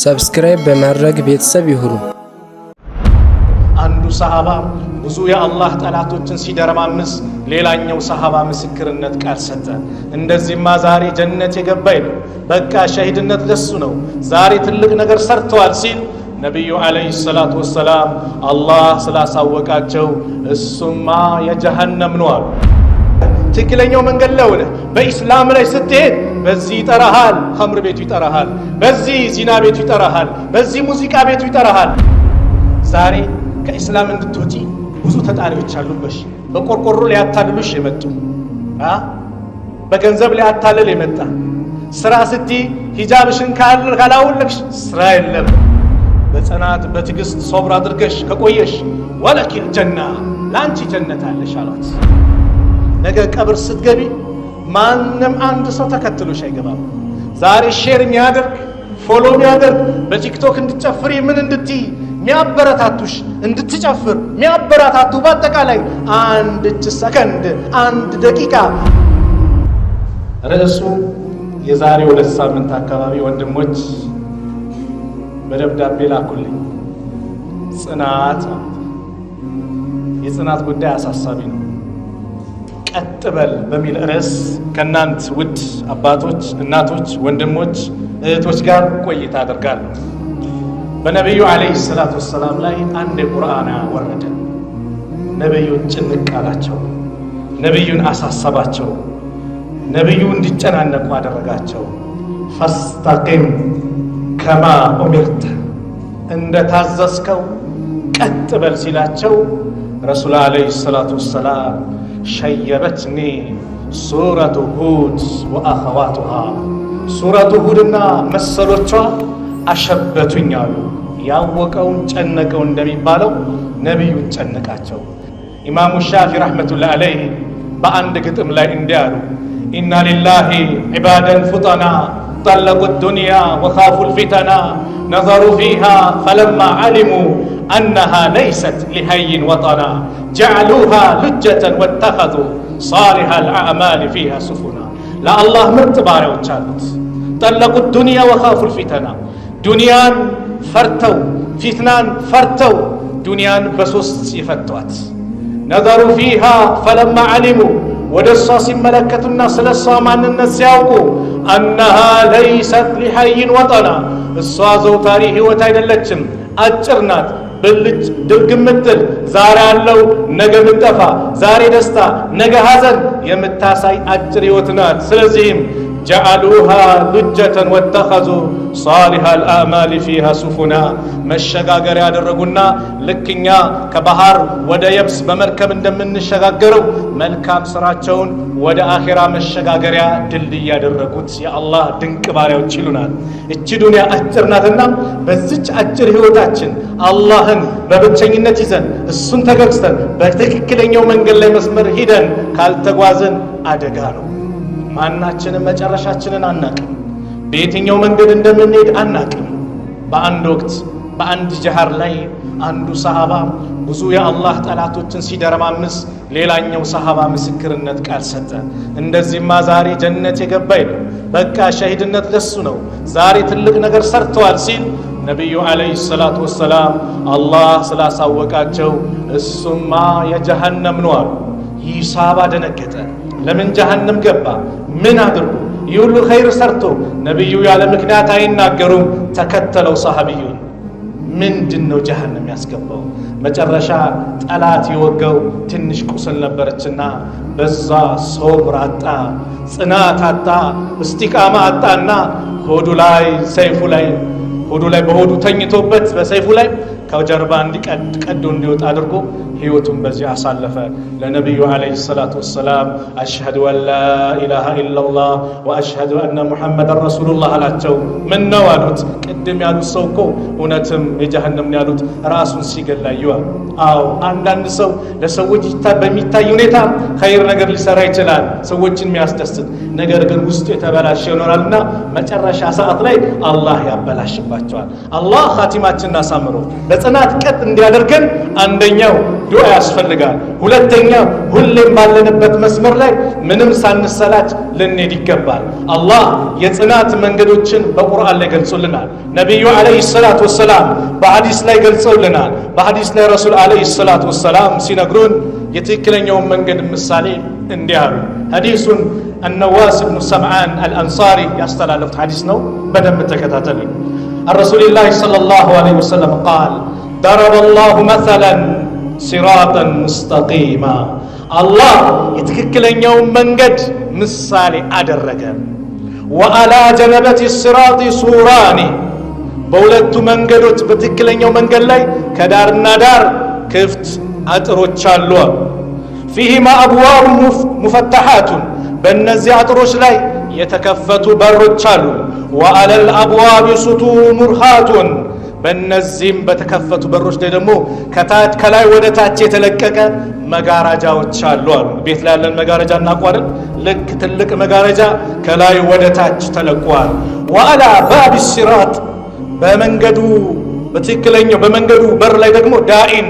ሰብስክራይብ በማድረግ ቤተሰብ ይሁኑ። አንዱ ሰሃባ ብዙ የአላህ ጠላቶችን ሲደረማምስ ሌላኛው ሰሃባ ምስክርነት ቃል ሰጠ። እንደዚህማ ዛሬ ጀነት የገባ ነው፣ በቃ ሸሂድነት ለሱ ነው፣ ዛሬ ትልቅ ነገር ሰርተዋል ሲል ነቢዩ ዓለይሂ ሰላቱ ወሰላም አላህ ስላሳወቃቸው እሱማ የጀሃነም ነው አሉ። ትክክለኛው መንገድ ላይ ሆነ በኢስላም ላይ ስትሄድ በዚህ ይጠራሃል፣ ኸምር ቤቱ ይጠራሃል፣ በዚህ ዚና ቤቱ ይጠራሃል፣ በዚህ ሙዚቃ ቤቱ ይጠራሃል። ዛሬ ከኢስላም እንድትወጪ ብዙ ተጣሪዎች አሉበሽ። በቆርቆሮ ሊያታልሉሽ የመጡ በገንዘብ ሊያታልል የመጣ ስራ ስትይ ሂጃብሽን ካላወለቅሽ ስራ የለም። በጽናት በትዕግስት ሶብር አድርገሽ ከቆየሽ ወለኪል ጀና ላንቺ ጀነት አለሽ አሏት። ነገ ቀብር ስትገቢ ማንም አንድ ሰው ተከትሎሽ አይገባም። ዛሬ ሼር የሚያደርግ ፎሎ የሚያደርግ በቲክቶክ እንድትጨፍሪ ምን እንድትይ ሚያበረታቱሽ እንድትጨፍር ሚያበረታቱ በአጠቃላይ አንድ ሰከንድ አንድ ደቂቃ። ርዕሱ የዛሬ 2 ሳምንት አካባቢ ወንድሞች በደብዳቤ ላኩልኝ። ጽናት፣ የጽናት ጉዳይ አሳሳቢ ነው። ቀጥ በል በሚል ርዕስ ከእናንት ውድ አባቶች፣ እናቶች፣ ወንድሞች፣ እህቶች ጋር ቆይታ አደርጋለሁ። በነቢዩ ዓለይሂ ሰላቱ ወሰላም ላይ አንድ ቁርአን ወረደ። ነቢዩን ጭንቅ አላቸው፣ ነቢዩን አሳሰባቸው፣ ነቢዩ እንዲጨናነቁ አደረጋቸው። ፈስተቂም ከማ ኡሚርተ፣ እንደ ታዘዝከው ቀጥ በል ሲላቸው ረሱል ዓለይሂ ሰላቱ ወሰላም ሸየበትኒ ሱረቱ ሁድ ወአኸዋቱሃ፣ ሱረቱ ሁድና መሰሎቿ አሸበቱኝ አሉ። ያወቀውን ጨነቀው እንደሚባለው ነቢዩን ጨነቃቸው። ኢማሙ ሻፊ ረሕመቱላህ ዓለይህ በአንድ ግጥም ላይ እንዲህ አሉ፣ ኢና ሊላሂ ዒባደን ፉጠና ጠለቁ ዱንያ ወኻፉ ልፊተና ነዘሩ ፊሃ ፈለማ ዓሊሙ አነሃ ለይሰት ሊሀይን ወጠና ጀዓሉሃ ሉጀተን ወተኸዙ ሳሊሐ ልአዕማል ፊሃ ሱፉና። ለአላህ ምርጥ ባሪያዎች አሉት። ጠለቁ ዱንያ ወኻፉ ልፊተና፣ ዱንያን ፈርተው ፊትናን ፈርተው ዱንያን በሶስት የፈቷት። ነዘሩ ፊሃ ፈለማ ዓሊሙ፣ ወደ እሷ ሲመለከቱና ስለ እሷ ማንነት ሲያውቁ አነሃ ለይሰት ሊሐይን ወጠና፣ እሷ ዘውታሪ ሕይወት አይደለችም፣ አጭር ናት፣ ብልጭ ድርግም ምትል፣ ዛሬ ያለው ነገ ምጠፋ፣ ዛሬ ደስታ ነገ ሐዘን የምታሳይ አጭር ሕይወት ናት። ስለዚህም ጀዓሉሃ ሉጀተን ወተኸዙ ሳሊሐ ልአዕማል ፊሃ ሱፉና፣ መሸጋገሪያ ያደረጉና ልክኛ ከባህር ወደ የብስ በመርከብ እንደምንሸጋገረው መልካም ስራቸውን ወደ አኼራ መሸጋገሪያ ድልድይ ያደረጉት የአላህ ድንቅ ባሪያዎች ይሉናል። እቺ ዱንያ አጭር ናትና በዚች አጭር ሕይወታችን አላህን በብቸኝነት ይዘን እሱን ተገዝተን በትክክለኛው መንገድ ላይ መስመር ሂደን ካልተጓዝን አደጋ ነው። ማናችንም መጨረሻችንን አናቅም፣ በየትኛው መንገድ እንደምንሄድ አናቅም። በአንድ ወቅት በአንድ ጀሃር ላይ አንዱ ሰሃባ ብዙ የአላህ ጠላቶችን ሲደረማምስ ሌላኛው ሰሃባ ምስክርነት ቃል ሰጠ። እንደዚህማ ዛሬ ጀነት የገባ ነው፣ በቃ ሸሂድነት ለሱ ነው፣ ዛሬ ትልቅ ነገር ሰርተዋል ሲል ነቢዩ ዓለይሂ ሰላቱ ወሰላም አላህ ስላሳወቃቸው እሱማ የጀሃነም ነው አሉ። ይህ ሰሃባ ደነገጠ። ለምን ጀሃነም ገባ? ምን አድርጎ? ይህ ሁሉ ኸይር ሰርቶ ነቢዩ ያለ ምክንያት አይናገሩም። ተከተለው ሰሃቢዩን። ምንድን ነው ጀሃነም ያስገባው? መጨረሻ ጠላት የወገው ትንሽ ቁስል ነበረችና በዛ ሶብር አጣ፣ ጽናት አጣ፣ እስቲቃማ አጣና ሆዱ ላይ ሰይፉ ላይ በሆዱ ተኝቶበት በሰይፉ ላይ ከጀርባ ቀዶ እንዲወጣ አድርጎ ሕይወቱን በዚህ አሳለፈ። ለነቢዩ ዓለይሂ ሰላቱ ወሰላም አሽሀዱ አን ላ ኢላሃ ኢላላህ ወአሽሀዱ አነ ሙሐመደን ረሱሉላህ አላቸው። ምን ነው አሉት። ቅድም ያሉት ሰው እኮ እውነትም የጀሃነም ያሉት ራሱን ሲገላየዋል። አዎ አንዳንድ ሰው ለሰዎች በሚታይ ሁኔታ ኸይር ነገር ሊሰራ ይችላል፣ ሰዎችን የሚያስደስት ነገር ግን ውስጡ የተበላሸ ይኖራልና መጨረሻ ሰዓት ላይ አላህ ያበላሽባቸዋል። አላህ ኻቲማችንን አሳምሮ በጽናት ቀጥ እንዲያደርገን አንደኛው ዱዓ ያስፈልጋል። ሁለተኛው ሁሌም ባለንበት መስመር ላይ ምንም ሳንሰላች ልንሄድ ይገባል። አላህ የጽናት መንገዶችን በቁርአን ላይ ገልጾልናል። ነቢዩ አለይሂ ሰላቱ ወሰላም በሐዲስ ላይ ገልጸውልናል። በሐዲስ ላይ ረሱል አለይሂ ሰላቱ ወሰላም ሲነግሩን የትክክለኛውን መንገድ ምሳሌ እንዲህ አሉ። ሐዲሱን النواس بن سمعان الأنصاري يستلالفت حديث نو بدم تكتاتلي الرسول الله صلى الله عليه وسلم قال ضرب الله مثلا صراطا مستقيما الله يتككلن يوم منجد مثالي أدرك وعلى جنبة الصراط سوران بولت منجدوت بتككلن يوم منجد لي كدارنا دار كفت أتروتشالوا فيهما أبواب مفتحات በእነዚህ አጥሮች ላይ የተከፈቱ በሮች አሉ። وعلى الابواب سطور مرخات በእነዚህም በተከፈቱ በሮች ላይ ደግሞ ከታች ከላይ ወደ ታች የተለቀቀ መጋረጃዎች አሉ አሉ። ቤት ላይ ያለን መጋረጃ እናቋለን። ልክ ትልቅ መጋረጃ ከላይ ወደ ታች ተለቋል። وعلى باب الصراط በመንገዱ በትክክለኛው በመንገዱ በር ላይ ደግሞ ዳኢን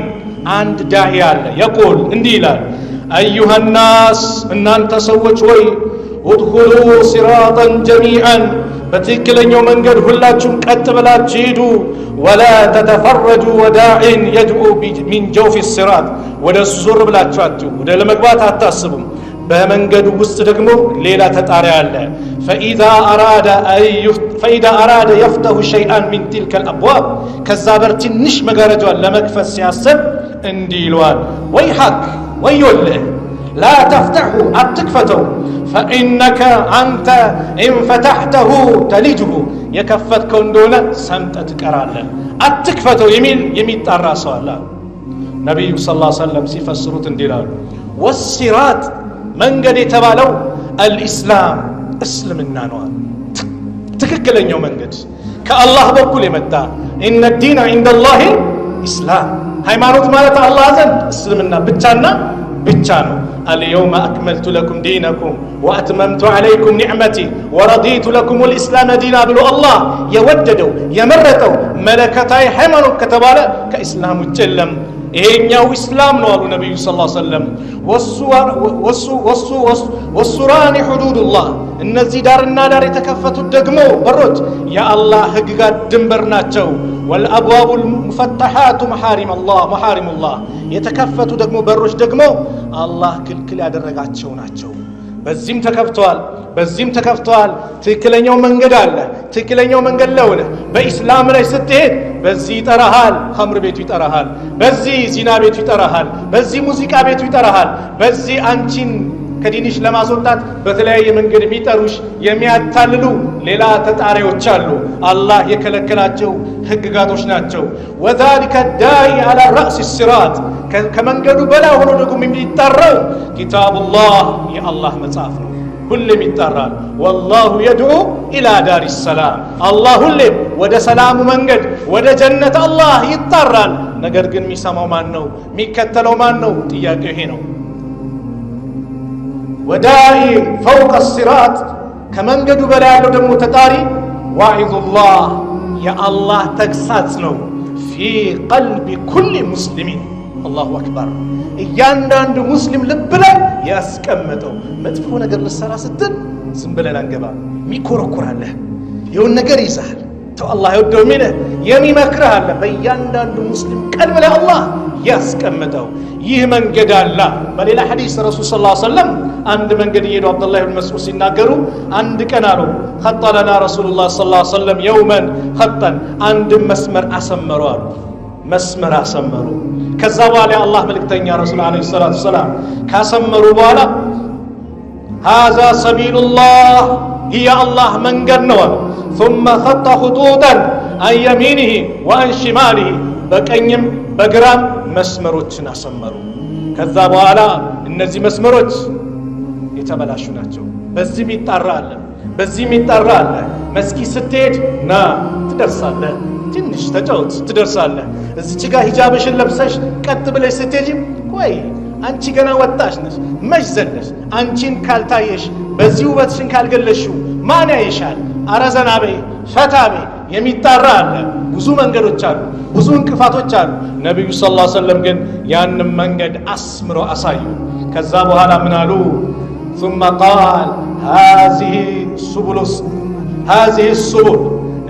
አንድ ዳኢ አለ። يقول እንዲህ ይላል أيها الناس እናንተ ሰዎች ሆይ ادخلوا صراطا جميعا በትክክለኛው يوم መንገድ ሁላችሁም ቀጥ ብላችሁ ሂዱ ولا تتفرجوا وداع يدعو من جوف الصراط ወደ ዙር ብላችሁ አትዩ ወደ ለመግባት አታስቡም በመንገዱ ውስጥ ደግሞ ሌላ ተጣሪ አለ فإذا أراد يفتح شيئا من تلك الأبواب ከዛ በር ትንሽ መጋረጃውን ለመክፈት ሲያስብ እንዲህ ይለዋል ወይሐክ ويقول لا تفتحه أتكفته فإنك أنت إن فتحته تلجه يكفت كندونا سمت كرالا أتكفته يميل الرأس الله نبي صلى الله عليه وسلم سيفسروا تندلال والصراط من قد يتبالوا الإسلام اسلم النانوان تككلن يوم من قد كالله بكل مدى إن الدين عند الله إسلام ሃይማኖት ማለት አላህ ዘንድ እስልምና ብቻና ብቻ ነው። اليوم أكملت لكم دينكم وأتممت عليكم نعمتي ورضيت لكم الإسلام دينا ብሎ አላህ የወደደው የመረጠው መለከታዊ ሃይማኖት ከተባለ ከእስላም ውጭ የለም። ይሄኛው እስላም ነው አሉ ነብዩ ሰለላሁ ዐለይሂ ወሰለም። ወሱራኒ ሁዱዱላህ እነዚህ ዳርና ዳር የተከፈቱት ደግሞ በሮች የአላህ ህግጋት ድንበር ናቸው። والابواب المفتحات محارم الله የተከፈቱ ደግሞ በሮች ደግሞ አላህ ክልክል ያደረጋቸው ናቸው። በዚህም ተከፍተዋል ትክክለኛው መንገድ አለ። ትክክለኛው መንገድ ለውለ በእስላም ላይ ስትሄድ በዚህ ይጠራሃል ኸምር ቤቱ ይጠራሃል፣ በዚህ ዚና ቤቱ ይጠራሃል፣ በዚህ ሙዚቃ ቤቱ ይጠራሃል፣ በዚህ አንቺን ከዲንሽ ለማስወጣት በተለያየ መንገድ የሚጠሩሽ የሚያታልሉ ሌላ ተጣሪዎች አሉ። አላህ የከለከላቸው ህግጋቶች ናቸው። وذلك الداعي على رأس الصراط ከመንገዱ በላይ ሆኖ ደግሞ የሚጠራው ኪታቡላህ የአላህ መጽሐፍ ነው። ሁሌም ይጠራል። والله يدعو الى دار السلام አላህ ሁሌም ወደ ሰላሙ መንገድ ወደ ጀነት አላህ ይጠራል። ነገር ግን የሚሰማው ማን ነው? የሚከተለው ማን ነው? ጥያቄው ይሄ ነው። ወዳኢ فوق الصراط ከመንገዱ በላይ ያለው ደግሞ ተጣሪ ዋዒዙላህ የአላህ ተግሳጽ ነው። في قلب كل مسلم الله أكبر እያንዳንዱ ሙስሊም ልብ ላይ ያስቀመጠው መጥፎ ነገር ልሰራ ስትል ዝም ብለህ አንገባ ሚኮረኩራለህ የሆነ ነገር ይዛል ተው አላህ ይወደው ሚነ የሚመክርህ አለ። በእያንዳንዱ ሙስሊም ቀልብ ላይ አላህ ያስቀመጠው ይህ መንገድ አለ። በሌላ ሐዲስ ረሱል ሰለላሁ ዐለይሂ ወሰለም አንድ መንገድ ይሄዱ አብዱላህ ኢብኑ መስዑድ ሲናገሩ አንድ ቀን አሉ خطلنا رسول الله صلى الله عليه وسلم يوما خطا አንድ መስመር አሰመሩ አሉ። መስመር አሰመሩ። ከዛ በኋላ አላህ መልእክተኛ ረሱል አለይሂ ሰላቱ ሰላም ካሰመሩ በኋላ هذا سبيل الله هي الله መንገድ ነው አሉ። ثم خط خطوطا عن يمينه وعن شماله በቀኝም በግራም መስመሮችን አሰመሩ። ከዛ በኋላ እነዚህ መስመሮች የተበላሹ ናቸው። በዚህም ይጣራል በዚህም ይጣራል። መስጊድ ስትሄድ ና ትደርሳለህ፣ ትንሽ ተጫውት ትደርሳለህ። እዚች ጋር ሂጃብሽን ለብሰሽ ቀጥ ብለሽ ስትሄጂ ቆይ አንቺ ገና ወጣሽ ነሽ መች ዘለሽ አንቺን ካልታየሽ በዚህ ውበትሽን ካልገለሽው ማን ያይሻል? አረ ዘና በይ ፈታ በይ የሚጣራ አለ። ብዙ መንገዶች አሉ፣ ብዙ እንቅፋቶች አሉ። ነቢዩ ሰለላሁ ዐለይሂ ወሰለም ግን ያንን መንገድ አስምሮ አሳዩ። ከዛ በኋላ ምን አሉ? ثم قال هذه السبل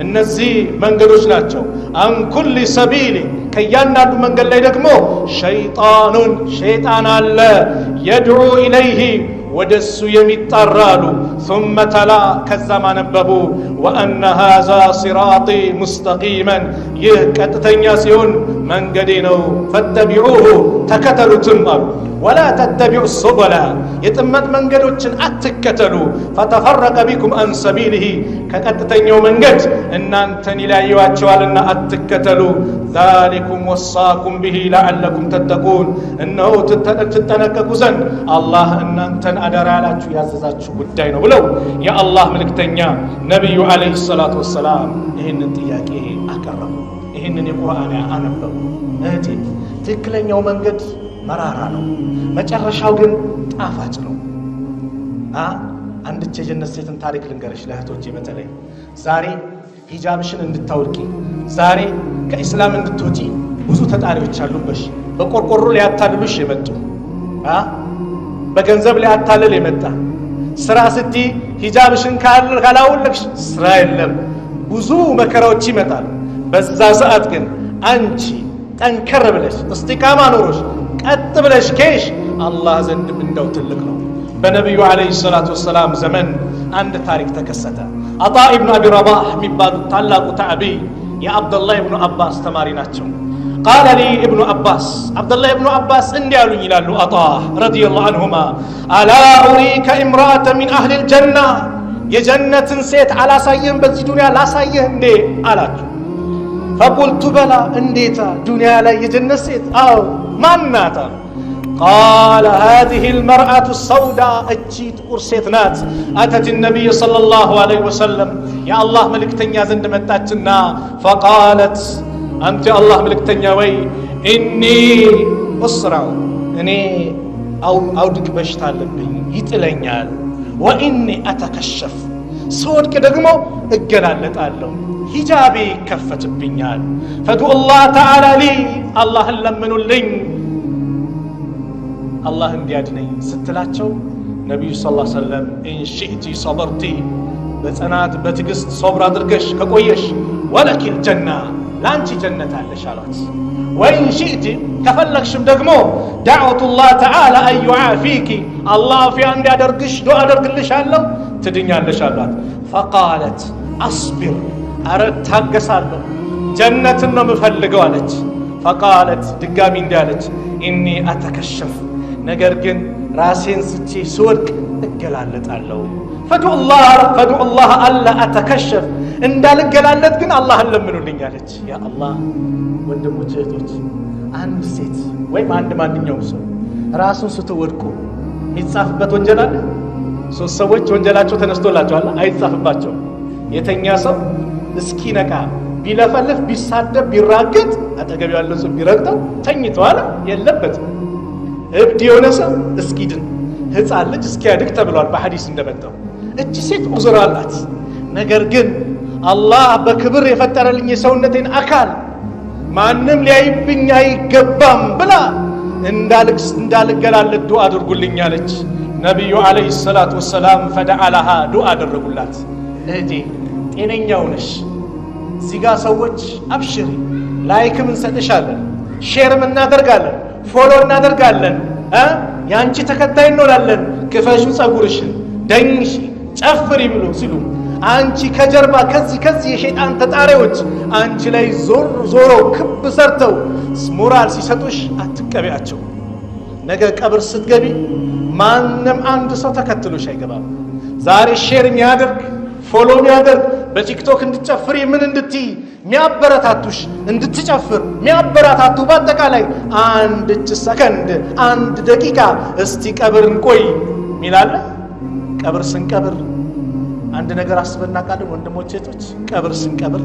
እነዚህ መንገዶች ናቸው። አን ኩሊ ሰቢል ከያንዳንዱ መንገድ ላይ ደግሞ ሸይጣን አለ የድዑ ኢለይህ ወደሱ የሚጣራሉ። ثم تلا ከዛም አነበቡ ወአነ هذا صراطي مستقيما ይህ ቀጥተኛ ሲሆን መንገዴ ነው ፈተቢዑሁ ተከተሉትም አሉ። ወላ ተተቢዑ السبل የጥመት መንገዶችን አትከተሉ ፈተፈረቀ ቢኩም አን ሰቢሊሂ ከቀጥተኛው መንገድ እናንተን ይለያዩዋቸዋልና አትከተሉ። ذلكم وصاكم به لعلكم تتقون እነሆ ትጠነቀቁ ዘንድ አላህ እናንተን አደራ ያላችሁ ያዘዛችሁ ጉዳይ ነው ብለው የአላህ መልእክተኛ ነቢዩ አለይሂ ሰላቱ ወሰላም ይህንን ጥያቄ አቀረቡ። ይህንን የቁርአን አነበቡ። እህቴ ትክክለኛው መንገድ መራራ ነው፣ መጨረሻው ግን ጣፋጭ ነው። አንድ የጀነት ሴትን ታሪክ ልንገርሽ ለእህቶቼ በተለይ ዛሬ ሂጃብሽን እንድታወልቂ ዛሬ ከኢስላም እንድትወጪ ብዙ ተጣሪዎች አሉበሽ። በቆርቆሮ ሊያታልሉሽ የመጡ በገንዘብ ሊያታልል የመጣ ስራ ስቲ ሂጃብሽን ካላወለቅሽ ስራ የለም፣ ብዙ መከራዎች ይመጣሉ። በዛ ሰዓት ግን አንቺ ጠንከር ብለሽ እስቲቃማ ኖሮሽ ቀጥ ብለሽ ከሽ አላህ ዘንድ ምንዳው ትልቅ ነው። በነቢዩ አለይሂ ሰላቱ ወሰላም ዘመን አንድ ታሪክ ተከሰተ። አጣ ኢብኑ አቢ ረባህ የሚባሉት ታላቁ ታዕቢይ የአብዱላህ ኢብኑ አባስ ተማሪ ናቸው። ቃለ ሊ ኢብኑ አባስ አብዱላህ ኢብኑ አባስ እንዲህ አሉኝ ይላሉ አጣ ረዲየላሁ ዐንሁማ አላ ኡሪከ ኢምራአተ ሚን አህሊል ጀና የጀነትን ሴት አላሳየህም በዚህ ዱንያ ላሳየህ እንዴ አላቸው። ፈቁልቱ በላ እንዴታ ዱንያ ላይ የጀነት ሴት አዎ ማናታ? ቃለ ሃዚህ ልመርአቱ ሰውዳ እቺ ጥቁር ሴት ናት። አተት ነቢይ ሰለላሁ ዐለይሂ ወሰለም የአላህ መልእክተኛ ዘንድ መጣችና ፈቃለት አንተ የአላህ መልእክተኛ ወይ ኢኒ እስራዑ እኔ አውድቅ በሽታ አለብኝ ይጥለኛል፣ ወኢኒ አተከሸፍ ስወድቅ ደግሞ እገላለጣለሁ፣ ሂጃቤ ይከፈትብኛል፣ ፈድዑ ላህ ተዓላ ሊ አላህን ለምኑልኝ አላህ እንዲያድነኝ ስትላቸው ነቢዩ ሰለላሁ ዐለይሂ ወሰለም ኢንሺእቲ ሰበርቲ በጽናት በትዕግስት ሶብር አድርገሽ ከቆየሽ ወለኪል ጀና ለአንቺ ጀነት አለሽ አሏት። ወኢንሺእቲ ከፈለግሽም ደግሞ ዳዕወቱ ላህ ተዓላ አን ዩዓፊኪ አላህ አፊያ እንዲያደርግሽ ዱዓ አደርግልሻለሁ ትድኛለሽ አሏት። ፈቃለት አስቢር አረ ታገሳለሁ ጀነትን ነው የምፈልገው አለች። ፈቃለት ድጋሚ እንዲህ አለች ኢኒ አተከሸፍ ነገር ግን ራሴን ስቼ ስወድቅ እገላለጣለሁ። ፈድዑ ላህ አላ አተከሸፍ እንዳልገላለጥ ግን አላህን ለምኑልኝ አለች። ያ አላህ ወንድሞች እህቶች፣ አንድ ሴት ወይም አንድ ማንኛውም ሰው ራሱን ስትወድቁ የሚጻፍበት ወንጀል አለ? ሶስት ሰዎች ወንጀላቸው ተነስቶላቸዋል፣ አይጻፍባቸውም። የተኛ ሰው እስኪ ነቃ ቢለፈልፍ ቢሳደብ ቢራገጥ አጠገብ ያለው ሰው ቢረግጠው ተኝቷል የለበትም። እብድ የሆነ ሰው እስኪድን ህፃን ልጅ እስኪያድግ ተብሏል በሐዲስ እንደመጣው። እቺ ሴት ዑዝር አላት። ነገር ግን አላህ በክብር የፈጠረልኝ የሰውነቴን አካል ማንም ሊያይብኝ አይገባም ብላ እንዳልገላለጥ ዱዓ አድርጉልኝ አለች። ነቢዩ አለይሂ ሰላቱ ወሰላም ፈደዓ ለሃ ዱዓ አደረጉላት። እህቴ ጤነኛው ነሽ፣ እዚህ ጋር ሰዎች አብሽሪ፣ ላይክም እንሰጥሻለን፣ ሼርም እናደርጋለን፣ ፎሎ እናደርጋለን፣ የአንቺ ተከታይ እንሆናለን፣ ክፈሹ ጸጉርሽን፣ ደኝሽ፣ ጨፍሪ ብሎ ሲሉ አንቺ ከጀርባ ከዚህ የሸይጣን ተጣሪዎች አንቺ ላይ ዞሮ ክብ ሰርተው ሞራል ሲሰጡሽ አትቀበያቸው። ነገ ቀብር ስትገቢ ማንም አንድ ሰው ተከትሎሽ አይገባም። ዛሬ ሼር የሚያደርግ ፎሎ የሚያደርግ በቲክቶክ እንድትጨፍሪ ምን እንድትይ የሚያበረታቱሽ እንድትጨፍር የሚያበረታቱ በአጠቃላይ አንድ ሰከንድ አንድ ደቂቃ እስቲ ቀብር እንቆይ ሚላለ። ቀብር ስንቀብር አንድ ነገር አስበና ቃልን ወንድሞቼ እህቶች፣ ቀብር ስንቀብር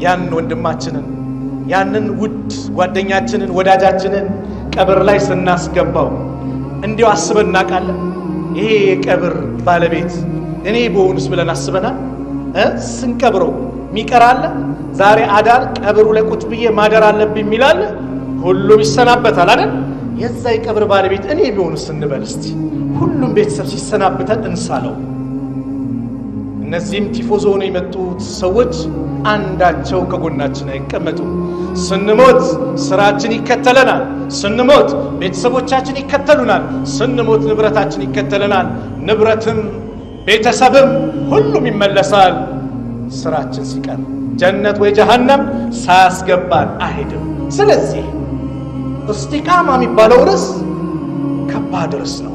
ያን ወንድማችንን ያንን ውድ ጓደኛችንን ወዳጃችንን ቀብር ላይ ስናስገባው እንዲው አስበና ቃልን ይሄ የቀብር ባለቤት እኔ በሆንስ ብለን አስበናል? ስንቀብረው ሚቀራለ ዛሬ አዳር ቀብሩ ላይ ቁጭ ብዬ ማደር አለብኝ ይላል ሁሉም ይሰናበታል አይደል የዛ የቀብር ባለቤት እኔ ቢሆንስ እንበል እስቲ ሁሉም ቤተሰብ ሲሰናበታል እንሳለው እነዚህም ቲፎዞ ነው የመጡት ሰዎች አንዳቸው ከጎናችን አይቀመጡ ስንሞት ስራችን ይከተለናል ስንሞት ቤተሰቦቻችን ይከተሉናል ስንሞት ንብረታችን ይከተለናል ንብረትም ቤተሰብም ሁሉም ይመለሳል ስራችን ሲቀር ጀነት ወይ ጀሃነም ሳያስገባን አይሄድም ስለዚህ እስቲቃማ የሚባለው ርዕስ ከባድ ርዕስ ነው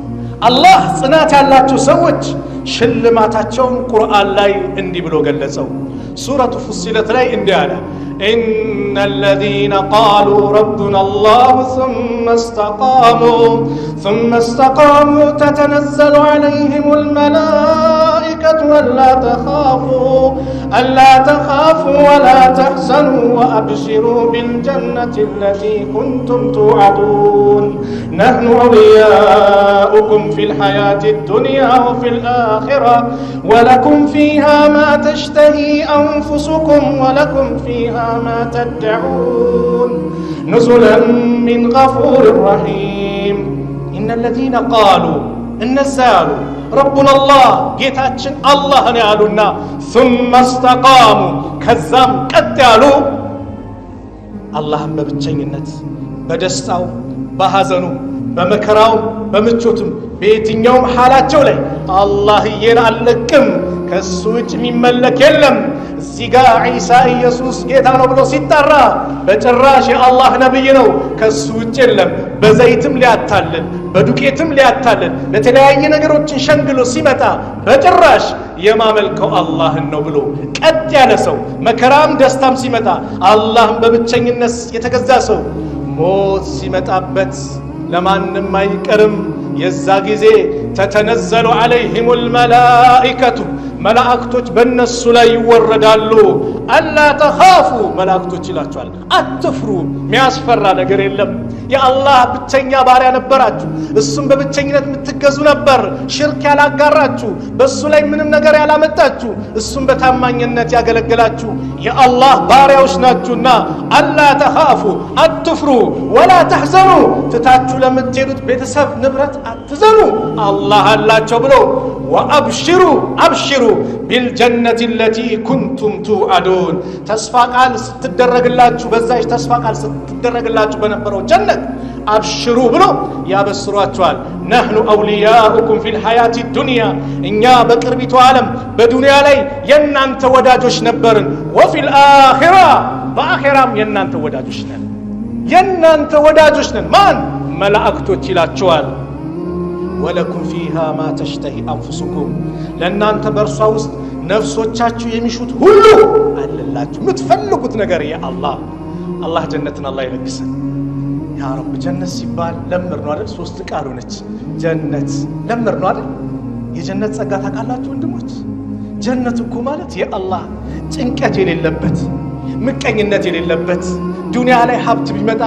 አላህ ጽናት ያላቸው ሰዎች ሽልማታቸውን ቁርአን ላይ እንዲህ ብሎ ገለጸው ሱረቱ ፉሲለት ላይ እንዲህ አለ إن الذين قالوا ربنا الله ثم استقاموا تتنزل عليهم الملائكة ألا تخافوا ولا تحزنوا وأبشروا بالجنة التي كنتم توعدون نحن أولياؤكم في الحياة الدنيا وفي الآخرة ولكم فيها ما تشتهي أنفسكم ولكم فيها ما تدعون نزلا من غفور رحيم إن الذين قالوا النزالوا ربنا الله جيتاتشن الله نعلونا ثم استقاموا كذام قتالوا اللهم ببتشينت بدستاو بحزنو بمكراو بمچوتم بيتኛውም حالاتቸው ላይ አላህዬን አልለቅም ከሱ ውጭ የሚመለክ የለም እዚህ ጋር ዒሳ ኢየሱስ ጌታ ነው ብሎ ሲጠራ በጭራሽ የአላህ ነብይ ነው ከሱ ውጭ የለም በዘይትም ሊያታልል በዱቄትም ሊያታልል ለተለያየ ነገሮችን ሸንግሎ ሲመጣ በጭራሽ የማመልከው አላህን ነው ብሎ ቀጥ ያለ ሰው መከራም ደስታም ሲመጣ አላህን በብቸኝነት የተገዛ ሰው ሞት ሲመጣበት ለማንም አይቀርም የዛ ጊዜ ተተነዘሉ عليهم الملائكة መላእክቶች በእነሱ ላይ ይወረዳሉ አላ ተኻፉ መላእክቶች ይላቸዋል አትፍሩ የሚያስፈራ ነገር የለም የአላህ ብቸኛ ባሪያ ነበራችሁ እሱም በብቸኝነት የምትገዙ ነበር ሽርክ ያላጋራችሁ በሱ ላይ ምንም ነገር ያላመጣችሁ እሱም በታማኝነት ያገለገላችሁ የአላህ ባሪያዎች ናችሁና አላ ተኻፉ አትፍሩ ወላ ተሕዘኑ ትታችሁ ለምትሄዱት ቤተሰብ ንብረት አትዘኑ አላህ አላቸው ብሎ وأبشروا بالجنة التي كنتم توعدون تسفى قال ستدرجلاችሁ በዛች ተስፋ ቃል ስትደረግላችሁ በነበረው ጀነት አብሽሩ ብሎ ያበስሯቸዋል نحن أولياؤكم في الحياة الدنيا እኛ በቅርቢቱ ዓለም በዱንያ ላይ የናንተ ወዳጆች ነበርን وفي الآخرة በአኺራም የናንተ ወዳጆች ነን የናንተ ወዳጆች ነን ማን መላእክቶች ይላቸዋል ولكم فيها ما تشتهي أنفسكم لأن أنت برصوص نفسوچاچو يمشوت هلو أللاچو متفلقوت نغير يا الله جنتنا الله يلقسن يا رب جنة سيبال لمر نو አይደል ሶስት ቃል ሆነች ጀነት ለምር ነው አይደል የጀነት ጸጋ ታውቃላችሁ ወንድሞች ጀነት እኮ ማለት የአላህ ጭንቀት የሌለበት ምቀኝነት የሌለበት ዱንያ ላይ ሀብት ቢመጣ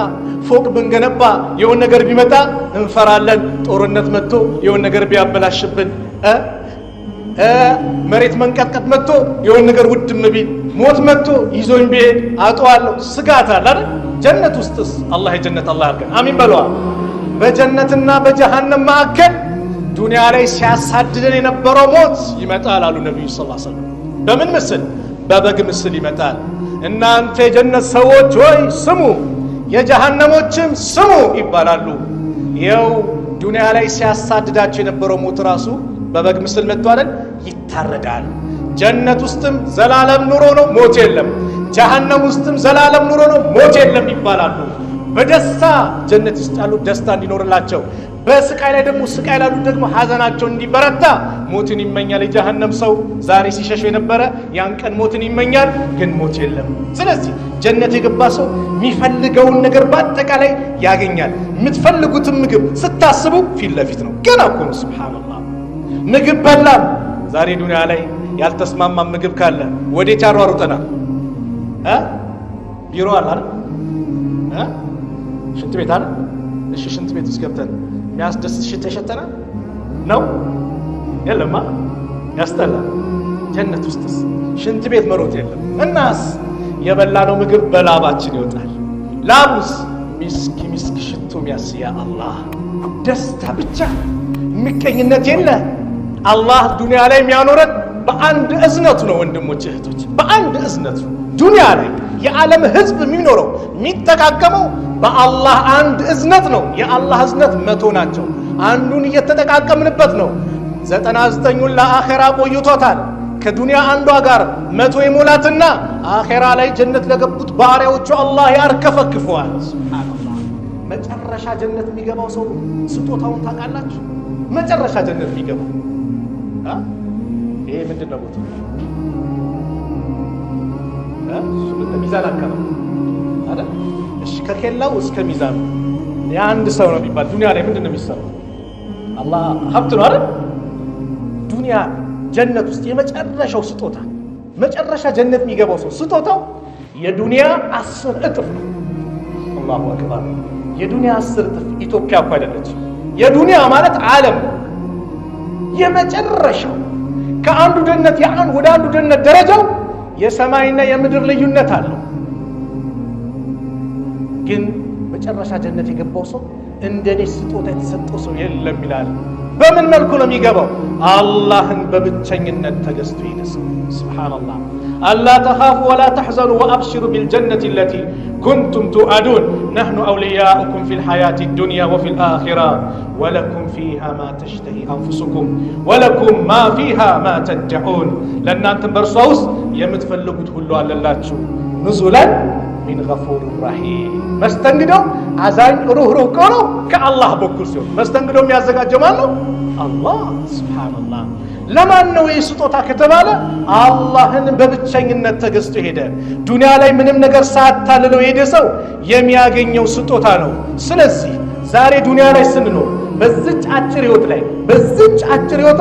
ፎቅ ብንገነባ የሆነ ነገር ቢመጣ እንፈራለን ጦርነት መጥቶ የሆነ ነገር ቢያበላሽብን መሬት መንቀጥቀጥ መጥቶ የሆነ ነገር ውድም ቢል ሞት መጥቶ ይዞኝ ቢሄድ አጣዋለሁ ስጋት አለ አይደል ጀነት ውስጥስ አላህ የጀነት አላህ ያርገን አሚን በለዋ በጀነትና በጀሃነም ማከል ዱንያ ላይ ሲያሳድደን የነበረው ሞት ይመጣል አሉ ነብዩ ሰለላሁ ዐለይሂ ወሰለም በምን ምስል በበግ ምስል ይመጣል እናንተ የጀነት ሰዎች ሆይ ስሙ የጀሃነሞችም ስሙ ይባላሉ ይው ዱንያ ላይ ሲያሳድዳቸው የነበረው ሞት ራሱ በበግ ምስል መጥቶ አይደል ይታረዳል ጀነት ውስጥም ዘላለም ኑሮ ነው ሞት የለም ጀሃነም ውስጥም ዘላለም ኑሮ ነው ሞት የለም ይባላሉ በደስታ ጀነት ውስጥ ያሉ ደስታ እንዲኖርላቸው በስቃይ ላይ ደግሞ ስቃይ ላይ ደግሞ ሐዘናቸው እንዲበረታ ሞትን ይመኛል የጀሃነም ሰው ዛሬ ሲሸሸው የነበረ ያን ቀን ሞትን ይመኛል ግን ሞት የለም ስለዚህ ጀነት የገባ ሰው የሚፈልገውን ነገር በአጠቃላይ ያገኛል የምትፈልጉትን ምግብ ስታስቡ ፊት ለፊት ነው ገና እኮ ነው ሱብሃንአላህ ምግብ በላን ዛሬ ዱንያ ላይ ያልተስማማ ምግብ ካለ ወዴት ያሯሩጠናል ቢሮ አለ አይደል ሽንት ቤት አይደል እሺ ሽንት ቤት ውስጥ ገብተን የሚያስደስት ሽታ ይሸተናል ነው የለማ ያስጠላል ጀነት ውስጥስ ሽንት ቤት መሮጥ የለም። እናስ የበላነው ምግብ በላባችን ይወጣል። ላቡስ ሚስክ ሚስክ ሽቶ ሚያስያ አላህ ደስታ ብቻ ምቀኝነት የለ። አላህ ዱንያ ላይ የሚያኖረን በአንድ እዝነቱ ነው። ወንድሞች እህቶች፣ በአንድ እዝነቱ ዱንያ ላይ የዓለም ህዝብ የሚኖረው የሚጠቃቀመው በአላህ አንድ እዝነት ነው። የአላህ እዝነት 100 ናቸው። አንዱን እየተጠቃቀምንበት ነው። 99ን ለአኺራ ቆይቶታል። ከዱንያ አንዷ ጋር 100 ይሞላትና አኺራ ላይ ጀነት ለገቡት ባሪያዎቹ አላህ ያርከፈክፈዋል። ሱብሃንአላህ። መጨረሻ ጀነት የሚገባው ሰው ስጦታውን ታውቃላችሁ? መጨረሻ ጀነት የሚገባው ይሄ ምንድነው? ቦታ ሚዛን አካባቢ አይደል? እሺ፣ ከኬላው እስከ ሚዛኑ የአንድ ሰው ነው የሚባል ዱንያ ላይ ምንድነው የሚሰራው? አላህ ሀብት ነው አይደል? ዱንያ ጀነት ውስጥ የመጨረሻው ስጦታ መጨረሻ ጀነት የሚገባው ሰው ስጦታው የዱንያ 10 እጥፍ ነው። አላሁ አክበር። የዱንያ 10 እጥፍ። ኢትዮጵያ እኮ አይደለች። የዱንያ ማለት ዓለም የመጨረሻው ከአንዱ ጀነት ወደ አንዱ ጀነት ደረጃው የሰማይና የምድር ልዩነት አለው። ግን መጨረሻ ጀነት የገባው ሰው እንደኔ ስጦታ የተሰጠው ሰው የለም ይላል። በምን መልኩ ነው የሚገባው? አላህን በብቸኝነት ተገዝቶ ይነሳው። ሱብሃንአላህ። አላ ተኻፉ ወላ ተሕዘኑ ወአብሽሩ ቢልጀነቲ አለቲ ኩንቱም ቱዓዱን ነሕኑ አውልያኡኩም ፊል ሐያቲ ዱንያ ወፊል አኺራ ወለኩም ፊሃ ማ ተሽተሂ አንፉሱኩም ወለኩም ማ ፊሃ ማ ተድዑን። ለእናንተም በእርሷ ውስጥ የምትፈልጉት ሁሉ አለላችሁ። ኑዙለን ሚን ገፉር ረሂም። መስተንግዶው አዛኝ ሩህሩህ ከሆነው ከአላህ በኩል ሲሆን መስተንግዶው የሚያዘጋጀው ማን ነው? አላህ። ሱብሃንአላህ። ለማን ነው ይህ ስጦታ ከተባለ አላህን በብቸኝነት ተገዝቶ ሄደ። ዱንያ ላይ ምንም ነገር ሳታልለው ሄደ ሰው የሚያገኘው ስጦታ ነው። ስለዚህ ዛሬ ዱንያ ላይ ስንኖር በዚች አጭር ህይወት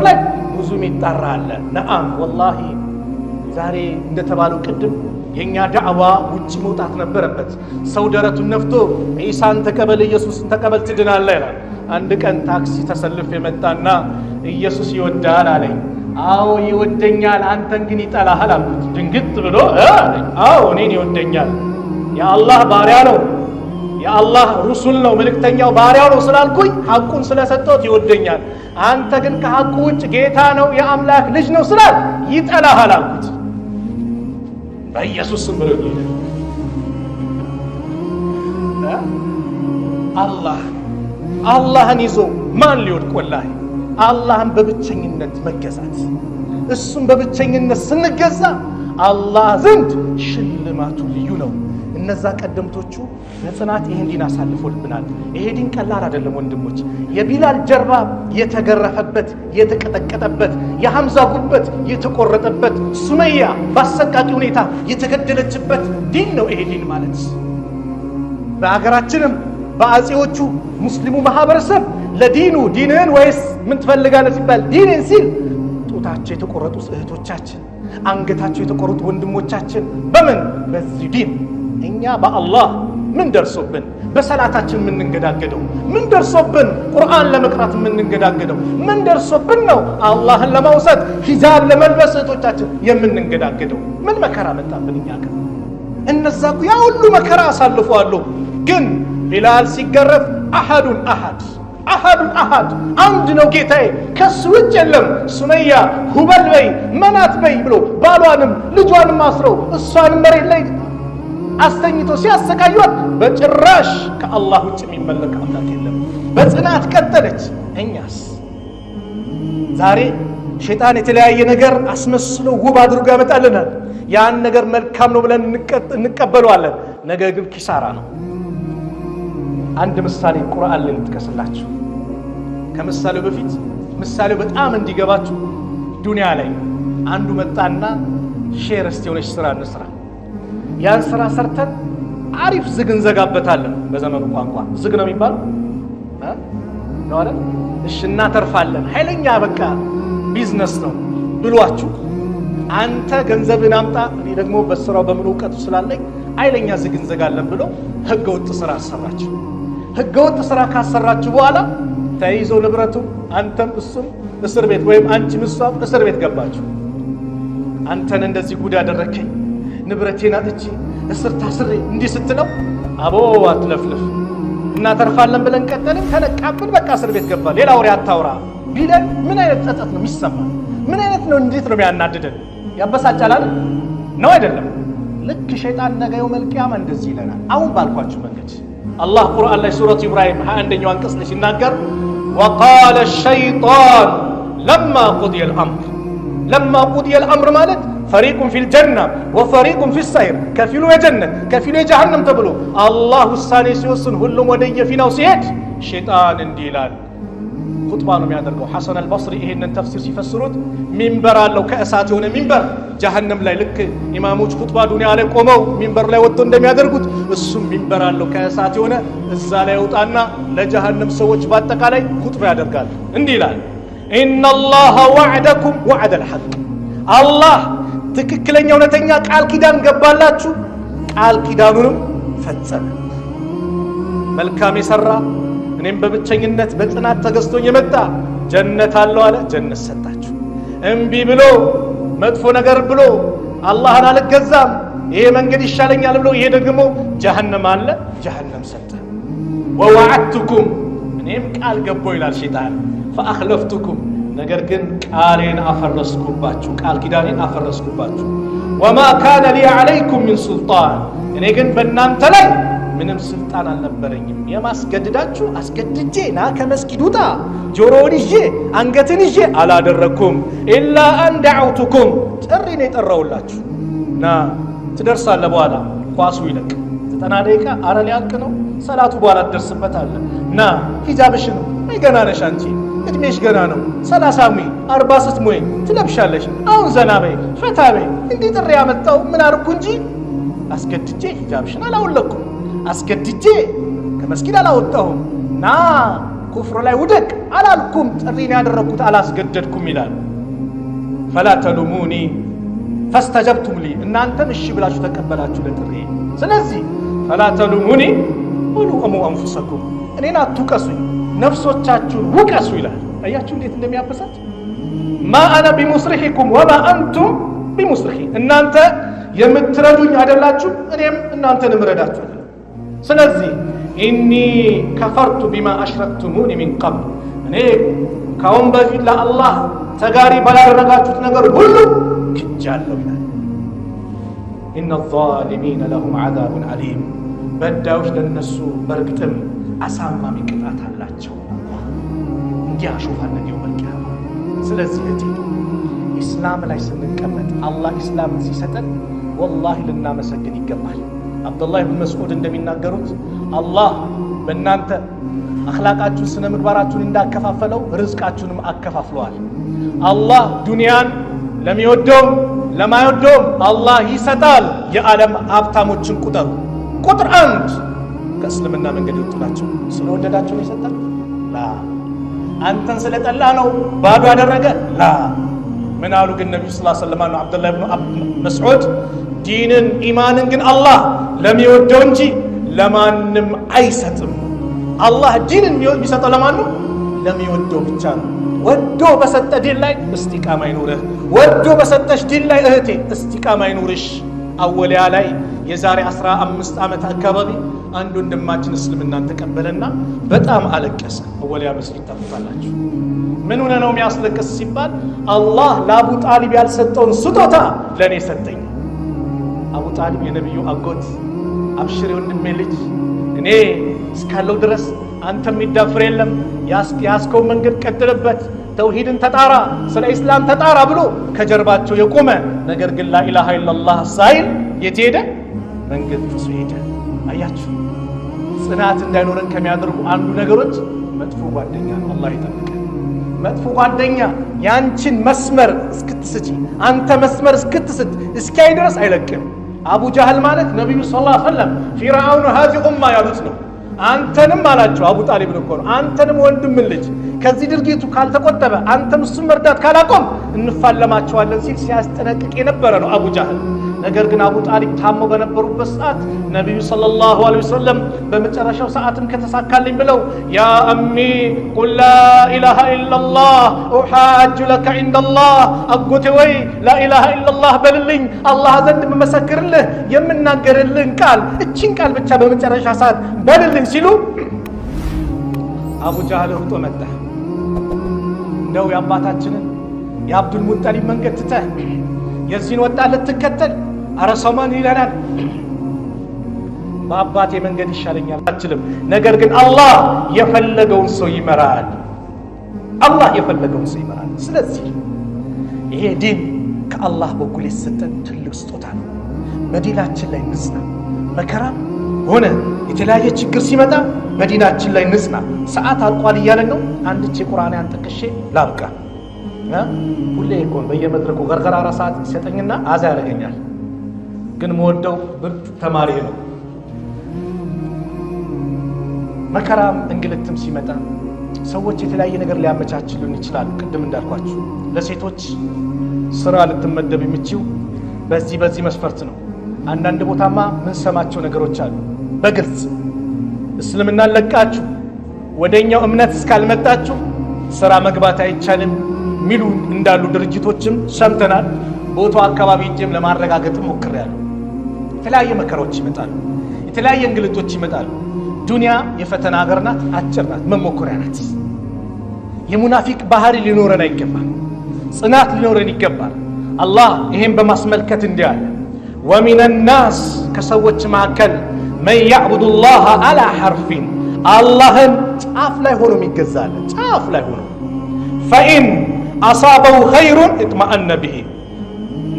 ላይ ብዙ የሚጣራ አለ። ነአም ወላሂ ዛሬ እንደተባለው ቅድም የኛ ዳዕዋ ውጪ መውጣት ነበረበት። ሰው ደረቱን ነፍቶ ኢሳን ተቀበል፣ ኢየሱስን ተቀበል ትድናለህ ይላል። አንድ ቀን ታክሲ ተሰልፍ የመጣና ኢየሱስ ይወዳል አለኝ። አዎ ይወደኛል፣ አንተን ግን ይጠላሃል አልኩት። ድንግጥ ብሎ አዎ እኔን ይወደኛል፣ የአላህ ባሪያ ነው፣ የአላህ ሩሱል ነው፣ መልእክተኛው ባሪያው ነው ስላልኩኝ ሐቁን ስለሰጠሁት ይወደኛል። አንተ ግን ከሐቁ ውጭ ጌታ ነው፣ የአምላክ ልጅ ነው ስላል ይጠላሃል አልኩት። በኢየሱስም ብሎ አላህን ይዞ ማን ሊወድቅ? ወላሂ አላህን በብቸኝነት መገዛት። እሱም በብቸኝነት ስንገዛ አላህ ዘንድ ሽልማቱ ልዩ ነው። እነዛ ቀደምቶቹ በጽናት ይሄን ዲን አሳልፎልብናል። ይሄ ዲን ቀላል አይደለም ወንድሞች። የቢላል ጀርባ የተገረፈበት የተቀጠቀጠበት፣ የሐምዛ ጉበት የተቆረጠበት፣ ሱመያ በአሰቃቂ ሁኔታ የተገደለችበት ዲን ነው ይሄ ዲን ማለት። በአገራችንም በአጼዎቹ ሙስሊሙ ማህበረሰብ ለዲኑ ዲንን ወይስ ምን ትፈልጋለህ ሲባል ዲንን ሲል ጡታቸው የተቆረጡ እህቶቻችን፣ አንገታቸው የተቆረጡ ወንድሞቻችን በምን በዚህ ዲን እኛ በአላህ ምን ደርሶብን በሰላታችን የምንንገዳገደው? ምን ደርሶብን ቁርአን ለመቅራት የምንንገዳገደው? ምን ደርሶብን ነው አላህን ለማውሳት ሂጃብ ለመልበስ እህቶቻችን የምንንገዳገደው? ምን መከራ መጣብን እኛ ጋር? እነዛ ያ ሁሉ መከራ አሳልፈዋል። ግን ቢላል ሲገረፍ አሐዱን አሐድ አንድ ነው ጌታዬ፣ ከሱ ውጭ የለም። ሱመያ ሁበል በይ መናት በይ ብሎ ባሏንም ልጇንም አስረው እሷንም መሬት ላይ አስተኝቶ ሲያሰቃዩት በጭራሽ ከአላህ ውጭ የሚመለክ አምላክ የለም። በጽናት ቀጠለች። እኛስ ዛሬ ሸይጣን የተለያየ ነገር አስመስሎ ውብ አድርጎ ያመጣልናል። ያን ነገር መልካም ነው ብለን እንቀበለዋለን። ነገር ግን ኪሳራ ነው። አንድ ምሳሌ ቁርአን ላይ ልጥቀስላችሁ። ከምሳሌው በፊት ምሳሌው በጣም እንዲገባችሁ ዱንያ ላይ አንዱ መጣና ሼር እስቲ የሆነች ስራ እንስራ፣ ያን ስራ ሰርተን አሪፍ ዝግ እንዘጋበታለን። በዘመኑ ቋንቋ ዝግ ነው የሚባለው ነው አይደል? እሺ እናተርፋለን፣ ኃይለኛ በቃ ቢዝነስ ነው ብሏችሁ አንተ ገንዘብን አምጣ፣ እኔ ደግሞ በስራው በምን እውቀቱ ስላለኝ ኃይለኛ ዝግ እንዘጋለን ብሎ ህገወጥ ስራ አሰራችሁ። ህገወጥ ስራ ካሰራችሁ በኋላ ተይዞ ንብረቱ አንተም እሱም እስር ቤት ወይም አንቺም እሷም እስር ቤት ገባችሁ። አንተን እንደዚህ ጉድ አደረከኝ ንብረቴን አጥቼ እስር ታስሬ እንዲህ ስትለው አቦ አትለፍልፍ እናተርፋለን ብለን ቀጠልን ተነቃብን በቃ እስር ቤት ገባ ሌላ ወሬ አታውራ ቢለን ምን አይነት ጸጸት ነው የሚሰማ ምን አይነት ነው እንዴት ነው የሚያናድደን ያበሳጫላል ነው አይደለም ልክ ሸይጣን ነገ የውመል ቂያማ እንደዚህ ይለናል አሁን ባልኳችሁ መንገድ አላህ ቁርአን ላይ ሱረቱ ኢብራሂም 21ኛው አንቀጽ ላይ ሲናገር وقال الشيطان لما قضي الامر ማለት فريق في الجنة وفريق في السعير كفيلو የጀነት ከፊሉ የጀሃነም ተብሎ አላህ ውሳኔ ሲወስን ሁሉም ወደየ ፊናው ሲሄድ ሸይጣን እንዲህ ይላል ኹጥባ ነው የሚያደርገው ሐሰን አልበስሪ ይሄንን ተፍሲር ሲፈስሩት ሚንበር አለው ከእሳት የሆነ ሚንበር ጀሃነም ላይ ልክ ኢማሞች ኹጥባ ዱንያ ላይ ቆመው ሚንበር ላይ ወጥቶ እንደሚያደርጉት እሱም ሚንበር አለው ከእሳት የሆነ እዛ ላይ ወጣና ለጀሃነም ሰዎች በአጠቃላይ ኹጥባ ያደርጋል እንዲህ ይላል ኢነላህ ወዐደኩም ወዐደል ሐቅ አላህ ትክክለኛ እውነተኛ ቃል ኪዳን ገባላችሁ ቃል ኪዳኑንም ፈጸመ መልካም የሰራ እኔም በብቸኝነት በጽናት ተገዝቶኝ የመጣ ጀነት አለው አለ ጀነት ሰጣችሁ እምቢ ብሎ መጥፎ ነገር ብሎ አላህን አልገዛም ይሄ መንገድ ይሻለኛል ብሎ ይሄ ደግሞ ጀሃነም አለ ጀሃነም ሰጠ ወወዐድቱኩም እኔም ቃል ገባው ይላል ሸይጣን فأخلفتكم ነገር ግን ቃሌን አፈረስኩባችሁ ቃል ኪዳኔን አፈረስኩባችሁ وما كان لي عليكم من سلطان እኔ ግን በእናንተ ላይ ምንም ስልጣን አልነበረኝም የማስገድዳችሁ አስገድጄ ና ከመስጊድ ውጣ ጆሮውን ይዤ አንገትን ይዤ አላደረኩም ኢላ አን ደዐውቱኩም ጥሪን የጠራውላችሁ ና ትደርሳለህ በኋላ ኳሱ ይለቅ 90 ደቂቃ አረ ሊያልቅ ነው ሰላቱ በኋላ ትደርስበታለህ ና ሂጃብሽ ነው ገና ነሽ አንቺ እድሜሽ ገና ነው 30 40 ስትሞይ ትለብሻለሽ አሁን ዘና በይ ፈታ በይ እንዲህ ጥሪ ያመጣው ምን አርኩ እንጂ አስገድጄ ሂጃብሽን አላወለኩም አስገድጄ ከመስጊድ አላወጣሁም ና ኩፍር ላይ ውደቅ አላልኩም ጥሪን ያደረኩት አላስገደድኩም ይላል فلا تلوموني فاستجبتم لي እናንተም እሺ ብላችሁ ተቀበላችሁ ለጥሪ ስለዚህ فلا تلوموني ولوموا انفسكم እኔን አትውቀሱኝ ነፍሶቻችሁን ውቀሱ ይላል አያችሁ እንዴት እንደሚያበሳጭ ما انا بمصرخكم وما انتم بمصرخي እናንተ የምትረዱኝ አይደላችሁ እኔም እናንተን እምረዳችሁ ስለዚህ ኢኒ ከፈርቱ ቢማ አሽረክቱሙኒ ሚን ቀብል እኔ ካሁን በፊት ለአላህ ተጋሪ ባላደረጋችሁት ነገር ሁሉ ክጃለሁ ይላል ኢነ الظالمين لهم عذاب أليم በዳዮች ለነሱ በርግጥም አሳማሚ ቅጣት አላቸው እንዲያሾፋን ነው መልካም ስለዚህ ኢስላም ላይ ስንቀመጥ አላህ ኢስላምን ሲሰጠን والله ልናመሰግን ይገባል አብዱላህ ኢብኑ መስዑድ እንደሚናገሩት አላህ በእናንተ አኽላቃችሁን ስነ ምግባራችሁን እንዳከፋፈለው ርዝቃችሁንም አከፋፍሏል አላህ ዱንያን ለሚወደው ለማይወደው አላህ ይሰጣል የዓለም ሀብታሞችን ቁጥር 1 ከእስልምና መንገድ ይወጣቸው ስለወደዳቸው ይሰጣል ላ አንተን ስለጠላ ነው ባዶ ያደረገ ላ ምን አሉ ግን ነብዩ ሰለላሁ ዐለይሂ ወሰለም አብዱላህ ኢብኑ መስዑድ ዲንን ኢማንን ግን አላህ ለሚወደው እንጂ ለማንም አይሰጥም አላህ ዲንን የሚሰጠው ለማን ነው ለሚወደው ብቻ ነው ወዶ በሰጠ ዲን ላይ እስቲቃማ ይኑርህ ወዶ በሰጠሽ ዲን ላይ እህቴ እስቲቃማ ይኑርሽ አወሊያ ላይ የዛሬ 15 ዓመት አካባቢ አንድ ወንድማችን እስልምናን ተቀበለና በጣም አለቀሰ አወሊያ መስጊድ ታውቃላችሁ ምን ሆነ ነው የሚያስለቅስ ሲባል አላህ ለአቡ ጣሊብ ያልሰጠውን ስጦታ ለኔ ሰጠኝ አቡ ጣሊብ የነብዩ አጎት አብሽር ወንድሜ ልጅ እኔ እስካለው ድረስ አንተ የሚዳፍር የለም ያስከው መንገድ ቀጥልበት ተውሂድን ተጣራ ስለ ኢስላም ተጣራ ብሎ ከጀርባቸው የቆመ ነገር ግን ላ ኢላሃ ኢላላህ ሳይል የት ሄደ መንገድ ጥሶ ሄደ አያችሁ ጽናት እንዳይኖረን ከሚያደርጉ አንዱ ነገሮች መጥፎ ጓደኛ አላህ ይጠብቀን መጥፎ ጓደኛ ያንቺን መስመር እስክትስጪ አንተ መስመር እስክትስት እስኪያይ ድረስ አይለቅም አቡ ጃህል ማለት ነብዩ ሰለላሁ ዐለይሂ ወሰለም ፊርዓውን هذه امه ያሉት ነው አንተንም አላቸው አቡ ጣሊብን እኮ ነው አንተንም ወንድም ልጅ ከዚህ ድርጊቱ ካልተቆጠበ አንተም እሱን መርዳት ካላቆም እንፋለማቸዋለን ሲል ሲያስጠነቅቅ የነበረ ነው አቡ ጃህል። ነገር ግን አቡ ጣሊብ ታሞ በነበሩበት ሰዓት ነብዩ ሰለላሁ ዐለይሂ ወሰለም በመጨረሻው ሰዓትም ከተሳካልኝ ብለው ያ አሚ ቁል ላ ኢላሃ ኢላላህ ኡሐጅ ለከ ዒንደላህ አጎቴ ወይ ላ ኢላሃ ኢላላህ በልልኝ አላህ ዘንድ መመሰክርልህ የምናገርልህ ቃል እቺን ቃል ብቻ በመጨረሻ ሰዓት በልልኝ ሲሉ አቡ ጃህል ሩጦ መጣ። እንደው የአባታችንን የአብዱል ሙጠሊብ መንገድ ትተህ የዚህን ወጣት ልትከተል አረ ሰማን ይለናል። በአባቴ መንገድ ይሻለኛል አትልም። ነገር ግን አላህ የፈለገውን ሰው ይመራል። አላህ የፈለገውን ሰው ይመራል። ስለዚህ ይሄ ዲን ከአላህ በኩል የተሰጠን ትልቅ ስጦታ ነው። በዲናችን ላይ ንጽና። መከራ ሆነ የተለያየ ችግር ሲመጣ በዲናችን ላይ ንጽና። ሰዓት አልቋል እያለን ነው። አንድች የቁርአን አንጠቅሼ ላብቃ። ሁሌ ይኮን በየመድረኩ ገርገራራ ሰዓት ሲሰጠኝና አዛ ያደርገኛል። ግን መወደው ብርት ተማሪ ነው። መከራም እንግልትም ሲመጣ ሰዎች የተለያየ ነገር ሊያመቻችሉን ይችላሉ። ቅድም እንዳልኳችሁ ለሴቶች ስራ ልትመደብ የምትችው በዚህ መስፈርት ነው። አንዳንድ ቦታማ ምን ሰማቸው ነገሮች አሉ። በግልጽ እስልምናን ለቃችሁ ወደኛው እምነት እስካልመጣችሁ ስራ መግባት አይቻልም ሚሉ እንዳሉ ድርጅቶችም ሰምተናል። ቦታው አካባቢ እጄም ለማረጋገጥ ሞክሬያለሁ። የተለያየ መከራዎች ይመጣሉ፣ የተለያየ እንግልቶች ይመጣሉ። ዱንያ የፈተና ሀገር ናት፣ አጭር ናት፣ መሞከሪያ ናት። የሙናፊቅ ባህሪ ሊኖረን አይገባል፣ ጽናት ሊኖረን ይገባል። አላህ ይሄን በማስመልከት እንዲህ አለ ወሚን ናስ ከሰዎች መካከል መን ያዕቡዱ ላህ አላ ሐርፊን አላህን ጫፍ ላይ ሆኖ የሚገዛለ ጫፍ ላይ ሆኖ ፈኢን አሳበው ኸይሩን እጥመአነ ብሂ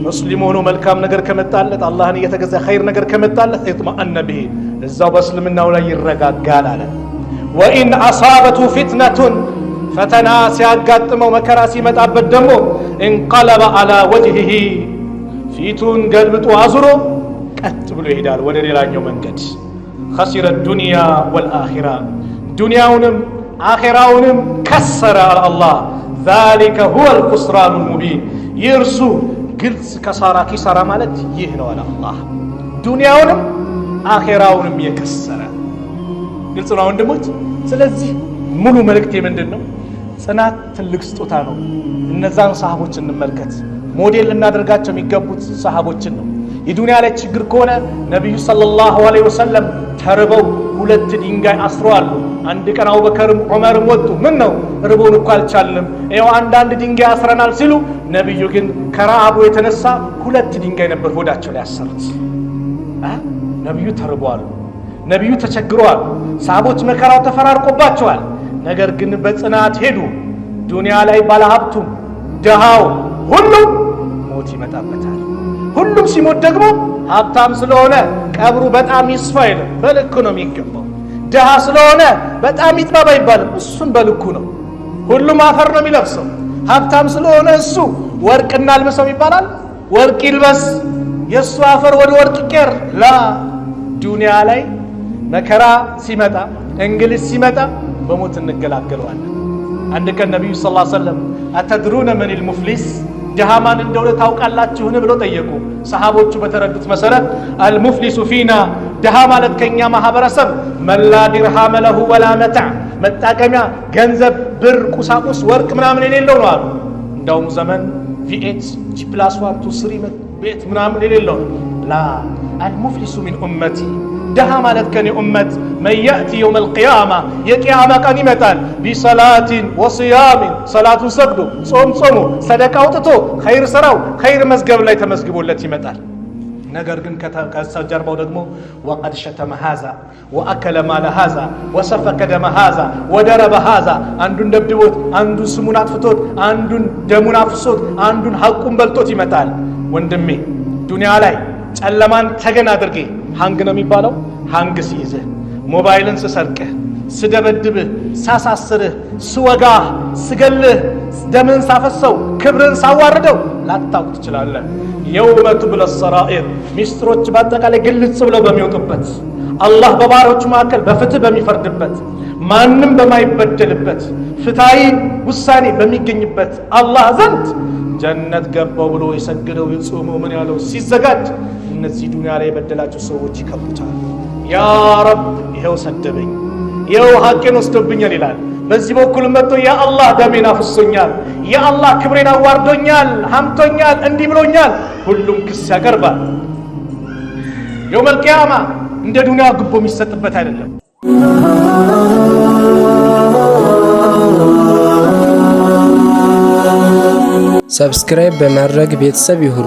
ሙስሊም ሆኖ መልካም ነገር ከመጣለት አላህን እየተገዛ ኸይር ነገር ከመጣለት እጥመአነ ብሂ እዛው በእስልምናው ላይ ይረጋጋል አለ። ወኢን አሳበቱ ፊትነቱን ፈተና ሲያጋጥመው መከራ ሲመጣበት ደግሞ እንቀለበ አላ ወጅሂሂ ፊቱን ገልብጦ አዙሮ ቀጥ ብሎ ይሄዳል ወደ ሌላኛው መንገድ። ኸሲረ ዱንያ ወልአኺራ ዱንያውንም አኺራውንም ከሰረ አላህ። ዛሊከ ሁወል ኹስራኑል ሙቢን ይርሱ ግልጽ ኪሳራ ማለት ይህ ነው አለ አላህ። ዱንያውንም አኺራውንም የከሰረ ግልጽ ነው ወንድሞች። ስለዚህ ሙሉ መልእክቴ ምንድን ነው? ጽናት ትልቅ ስጦታ ነው። እነዛን ሰሃቦች እንመልከት። ሞዴል ልናደርጋቸው የሚገቡት ሰሃቦችን ነው። የዱንያ ላይ ችግር ከሆነ ነብዩ ሰለላሁ ዐለይሂ ወሰለም ተርበው 2 ድንጋይ አስረዋል። አንድ ቀን አቡበከርም ዑመርም ወጡ። ምን ነው ርቦን እኮ አልቻልንም፣ ይኸው አንዳንድ ድንጋይ አስረናል ሲሉ ነብዩ ግን ከረሃቡ የተነሳ 2 ድንጋይ ነበር ሆዳቸው ላይ ያሰሩት። ነብዩ ተርበዋል፣ ነብዩ ተቸግረዋል፣ ሰሃቦች መከራው ተፈራርቆባቸዋል። ነገር ግን በጽናት ሄዱ። ዱንያ ላይ ባለሀብቱም ደሃው ሁሉም ሞት ይመጣበታል። ሁሉም ሲሞት ደግሞ ሀብታም ስለሆነ ቀብሩ በጣም ይስፋ አይልም፣ በልኩ ነው የሚገባው። ደሃ ስለሆነ በጣም ይጥባብ አይባልም፣ እሱም በልኩ ነው። ሁሉም አፈር ነው የሚለብሰው። ሀብታም ስለሆነ እሱ ወርቅ እናልብሰው ይባላል፣ ወርቅ ይልበስ፣ የእሱ አፈር ወደ ወርቅ ይቀር። ላ ዱንያ ላይ መከራ ሲመጣ እንግልት ሲመጣ በሞት እንገላገለዋለን። አንድ ቀን ነብዩ ሰለላሁ ዐለይሂ ወሰለም አተድሩነ መኒል ሙፍሊስ ድሃ ማን እንደሆነ ታውቃላችሁን ብለው ጠየቁ። ሰሃቦቹ በተረዱት መሰረት አልሙፍሊሱ ፊና ድሃ ማለት ከኛ ማህበረሰብ መላ ዲርሃመ ለሁ ወላ መታዕ መጣቀሚያ ገንዘብ ብር ቁሳቁስ ወርቅ ምናምን የሌለው ነው አሉ። እንዳውም ዘመን ቪኤት ጂ+1 2 ቤት ምናምን የሌለው ነው። ላ አልሙፍሊሱ ሚን ኡመቲ ድሃ ማለት ከኔ ኡመት መን ያእቲ የውም አልቂያማ የቂያማ ቀን ይመጣል ቢሰላቲን ወስያሚን ሰላቱን ሰግዶ ጾም ጾሙ ሰደቃ አውጥቶ ኸይር ስራው ኸይር መዝገብ ላይ ተመዝግቦለት ይመጣል። ነገር ግን ከጀርባው ደግሞ ወቀድ ሸተመ ሃዛ ወአከለ ማለ ሃዛ ወሰፈከ ደመ ሃዛ ወደረበ ሃዛ አንዱን ደብድቦት አንዱን ስሙን አጥፍቶት አንዱን ደሙን አፍሶት አንዱን ሐቁን በልቶት ይመጣል። ወንድሜ ዱንያ ላይ ጨለማን ተገን አድርጌ ሃንግ ነው የሚባለው። ሃንግ ሲይዝህ ሞባይልን ስሰርቅህ ስደበድብህ ሳሳስርህ ስወጋህ ስገልህ ደምን ሳፈሰው ክብርን ሳዋርደው ላታውቅ ትችላለህ። የውመ ቱብለ ሰራኢር ሚስጥሮች በአጠቃላይ ግልጽ ብለው በሚወጡበት አላህ በባሮቹ መካከል በፍትህ በሚፈርድበት ማንም በማይበደልበት ፍትሃዊ ውሳኔ በሚገኝበት አላህ ዘንድ ጀነት ገባው ብሎ የሰገደው የጾመው ምን ያለው ሲዘጋጅ እነዚህ ዱንያ ላይ የበደላቸው ሰዎች ይከቡታል። ያ ረብ ይሄው ሰደበኝ፣ ይሄው ሐቄን ወስዶብኛል ይላል። በዚህ በኩል መጥቶ ያ አላህ ደሜን አፍሶኛል፣ ያ አላህ ክብሬን አዋርዶኛል፣ ሀምቶኛል፣ እንዲህ ብሎኛል፣ ሁሉም ክስ ያቀርባል። የውመል ቂያማ እንደ ዱንያ ግቦ የሚሰጥበት አይደለም። ሰብስክራይብ በማድረግ ቤተሰብ ይሁኑ።